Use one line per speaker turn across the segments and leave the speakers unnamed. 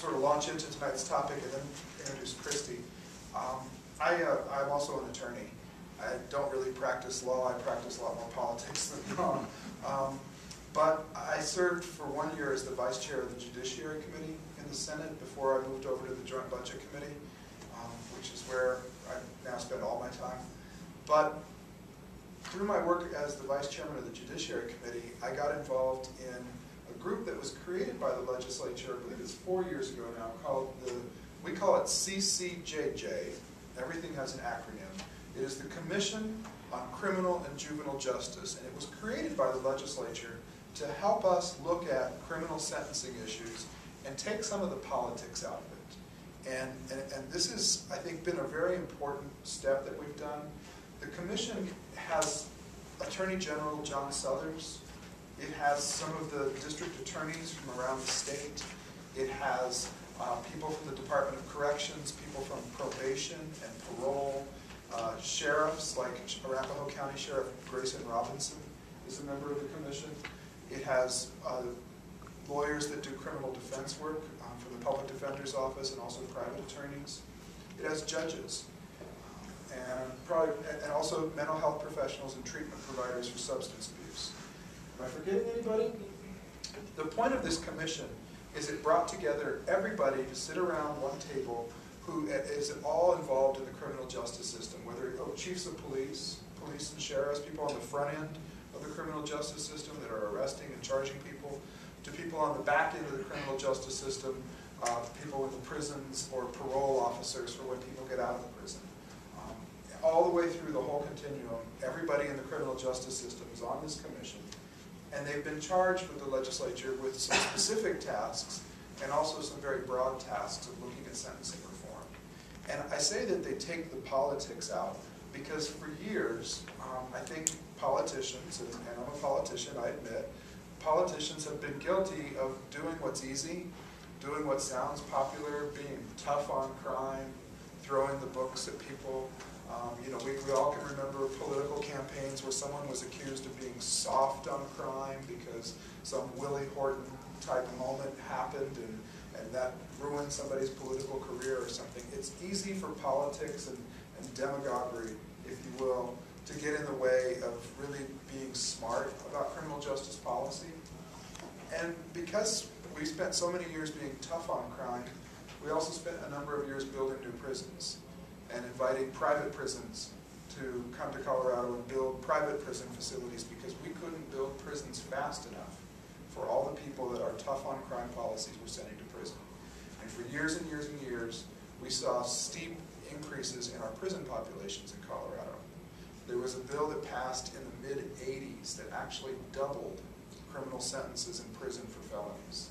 sort of launch into tonight's topic and then introduce Christy. I'm also an attorney. I don't really practice law. I practice a lot more politics than law. But I served for 1 year as the vice chair of the Judiciary Committee in the Senate before I moved over to the Joint Budget Committee, which is where I now spend all my time. But through my work as the vice chairman of the Judiciary Committee, I got involved in a group that was created by the legislature, I believe it's 4 years ago now, called we call it CCJJ. Everything has an acronym. It is the Commission on Criminal and Juvenile Justice, and it was created by the legislature to help us look at criminal sentencing issues and take some of the politics out of it. And this has, I think, been a very important step that we've done. The Commission has Attorney General John Suthers. It has some of the district attorneys from around the state. It has people from the Department of Corrections, people from probation and parole, sheriffs like Arapahoe County Sheriff Grayson Robinson is a member of the commission. It has lawyers that do criminal defense work from the Public Defender's Office and also private attorneys. It has judges and also mental health professionals and treatment providers for substance abuse. Am I forgetting anybody? The point of this commission is it brought together everybody to sit around one table who is all involved in the criminal justice system, whether chiefs of police, police and sheriffs, people on the front end of the criminal justice system that are arresting and charging people, to people on the back end of the criminal justice system, people in the prisons or parole officers for when people get out of the prison. All the way through the whole continuum, everybody in the criminal justice system is on this commission, and they've been charged with the legislature with some specific tasks and also some very broad tasks of looking at sentencing reform. And I say that they take the politics out because for years, I think politicians, and I'm a politician, I admit, politicians have been guilty of doing what's easy, doing what sounds popular, being tough on crime, throwing the books at people. We all can remember political campaigns where someone was accused of being soft on crime because some Willie Horton type moment happened and that ruined somebody's political career or something. It's easy for politics and demagoguery, if you will, to get in the way of really being smart about criminal justice policy. And because we spent so many years being tough on crime, we also spent a number of years building new prisons and inviting private prisons to come to Colorado and build private prison facilities because we couldn't build prisons fast enough for all the people that our tough on crime policies were sending to prison. And for years and years and years, we saw steep increases in our prison populations in Colorado. There was a bill that passed in the mid-'80s that actually doubled criminal sentences in prison for felonies.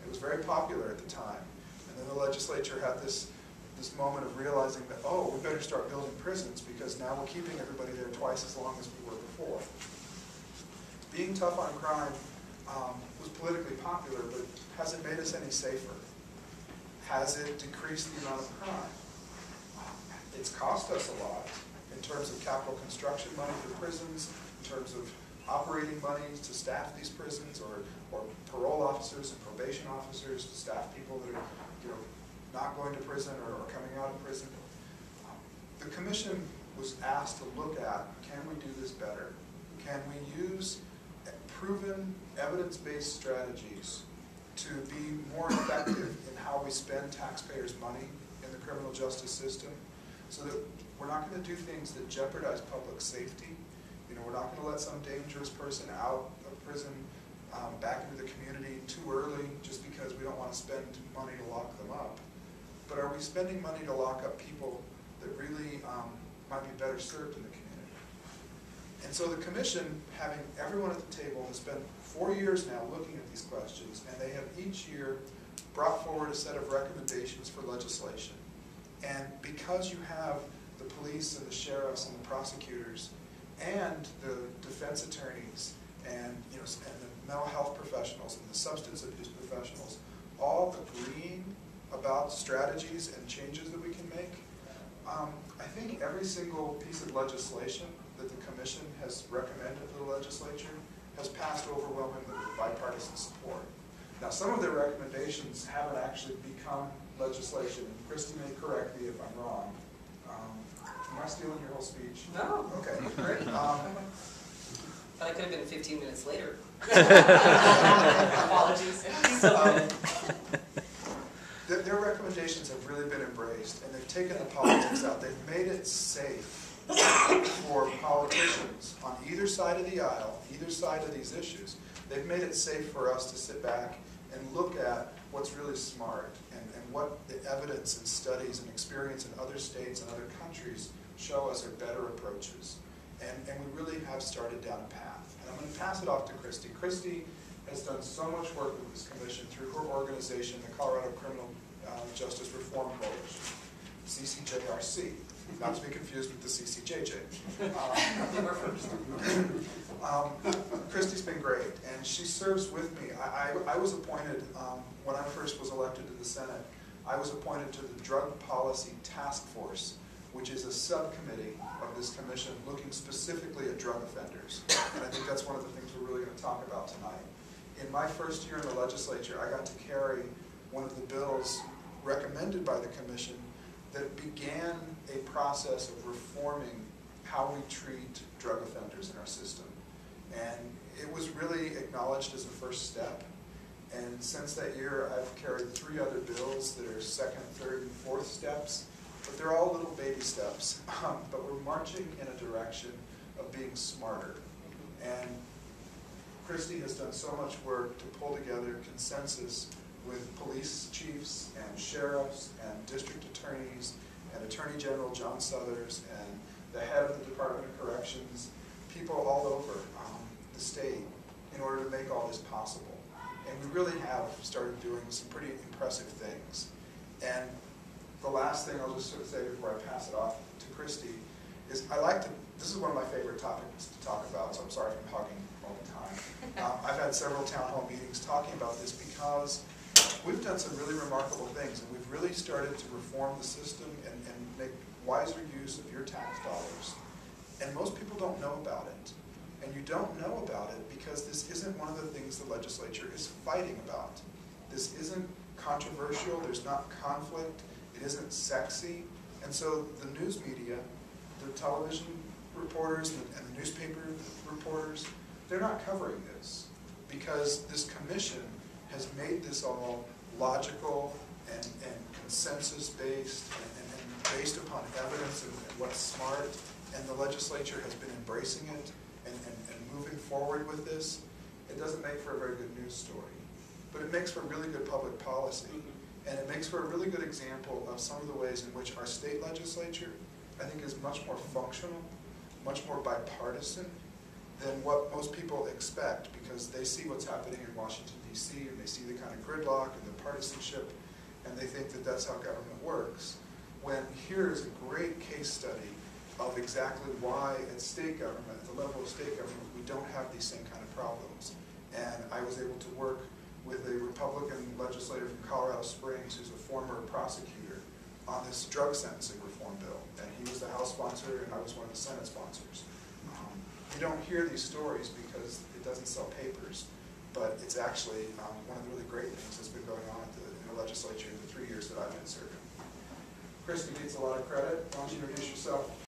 It was very popular at the time. And then the legislature had this moment of realizing that, oh, we better start building prisons because now we're keeping everybody there twice as long as we were before. Being tough on crime was politically popular, but has it made us any safer? Has it decreased the amount of crime? It's cost us a lot in terms of capital construction money for prisons, in terms of operating money to staff these prisons, or parole officers and probation officers to staff people that are not going to prison or coming out of prison. The commission was asked to look at, can we do this better? Can we use proven evidence-based strategies to be more effective in how we spend taxpayers' money in the criminal justice system so that we're not going to do things that jeopardize public safety. We're not going to let some dangerous person out of prison back into the community too early just because we don't want to spend money to lock them up. But are we spending money to lock up people that really might be better served in the community? And so the commission, having everyone at the table, has spent 4 years now looking at these questions, and they have each year brought forward a set of recommendations for legislation. And because you have the police and the sheriffs and the prosecutors and the defense attorneys and the mental health professionals and the substance abuse professionals all agreeing about strategies and changes that we can make, I think every single piece of legislation that the commission has recommended to the legislature has passed overwhelmingly with bipartisan support. Now, some of their recommendations haven't actually become legislation, and Christy may correct me if I'm wrong. Am I stealing your whole speech?
No.
Okay, great.
But I could have been 15 minutes later.
Apologies.
Their recommendations have really been embraced, and they've taken the politics out. They've made it safe for politicians on either side of the aisle, either side of these issues. They've made it safe for us to sit back and look at what's really smart and what the evidence and studies and experience in other states and other countries show us are better approaches. And we really have started down a path. And I'm going to pass it off to Christy. Christy has done so much work with this commission through her organization, the Colorado Criminal Justice Reform Coalition, CCJRC, not to be confused with the CCJJ. Christy's been great, and she serves with me. I was appointed, when I first was elected to the Senate, I was appointed to the Drug Policy Task Force, which is a subcommittee of this commission looking specifically at drug offenders. And I think that's one of the things we're really going to talk about tonight. In my first year in the legislature, I got to carry one of the bills recommended by the commission that began a process of reforming how we treat drug offenders in our system. And it was really acknowledged as a first step. And since that year, I've carried 3 other bills that are second, third, and fourth steps. But they're all little baby steps. But we're marching in a direction of being smarter. And Christy has done so much work to pull together consensus with police chiefs and sheriffs and district attorneys and Attorney General John Suthers and the head of the Department of Corrections, people all over the state in order to make all this possible. And we really have started doing some pretty impressive things. And the last thing I'll just sort of say before I pass it off to Christy is this is one of my favorite topics to talk about, so I'm sorry if I'm hogging all the time. I've had several town hall meetings talking about this because we've done some really remarkable things, and we've really started to reform the system and make wiser use of your tax dollars. And most people don't know about it. And you don't know about it because this isn't one of the things the legislature is fighting about. This isn't controversial, there's not conflict, it isn't sexy. And so the news media, the television reporters and the newspaper reporters, they're not covering this because this commission has made this all logical and consensus-based and based upon evidence and what's smart, and the legislature has been embracing it and moving forward with this. It doesn't make for a very good news story, but it makes for really good public policy, and it makes for a really good example of some of the ways in which our state legislature, I think, is much more functional, much more bipartisan than what most people expect, because they see what's happening in Washington, D.C., and they see the kind of gridlock and the partisanship, and they think that that's how government works. When here is a great case study of exactly why at state government, at the level of state government, we don't have these same kind of problems. And I was able to work with a Republican legislator from Colorado Springs who's a former prosecutor on this drug sentencing reform bill. And he was the House sponsor and I was one of the Senate sponsors. You don't hear these stories because it doesn't sell papers, but it's actually one of the really great things that's been going on in the legislature in the 3 years that I've been serving. Christy gets a lot of credit. Why don't you introduce yourself?